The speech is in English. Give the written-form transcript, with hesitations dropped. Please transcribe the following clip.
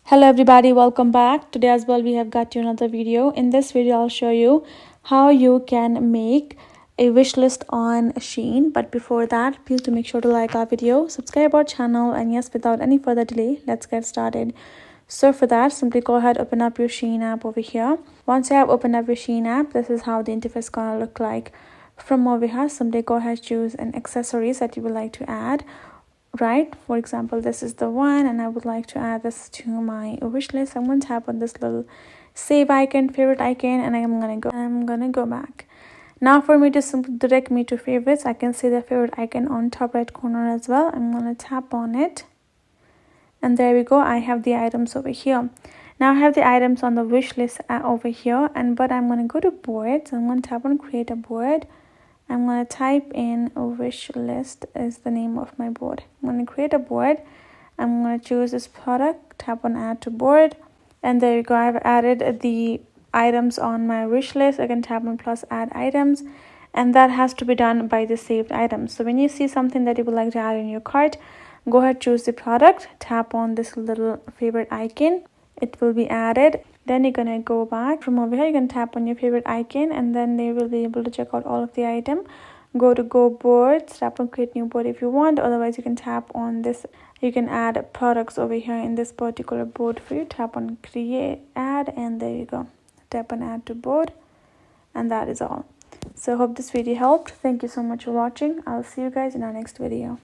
Hello everybody, welcome back. Today as well we have got you another video. In this video I'll show you how you can make a wish list on Shein. But before that, please do make sure to like our video, subscribe our channel, and yes, without any further delay, let's get started. So for that, simply go ahead, open up your Shein app over here. Once you have opened up your Shein app, this is how the interface gonna look like. From over here, simply go ahead, choose an accessories that you would like to add. Right, for example, this is the one and I would like to add this to my wish list. I'm going to tap on this little save icon, favorite icon, and I'm gonna go back. Now for me to simply direct me to favorites, I can see the favorite icon on top right corner as well. I'm gonna tap on it, and there we go. I have the items over here. Now I have the items on the wish list over here, but I'm gonna go to board. So I'm gonna tap on create a board. I'm going to type in a wish list is the name of my board. I'm going to create a board. I'm going to choose this product, tap on add to board, and there you go. I've added the items on my wish list. I can tap on plus add items, and that has to be done by the saved items. So when you see something that you would like to add in your cart, go ahead, choose the product, tap on this little favorite icon. It will be added. Then you're gonna go back. From over here you can tap on your favorite icon, and then they will be able to check out all of the item. Go to go boards, tap on create new board if you want. Otherwise you can tap on this. You can add products over here in this particular board for you. Tap on create add, and there you go. Tap on add to board, and that is all. So hope this video helped. Thank you so much for watching. I'll see you guys in our next video.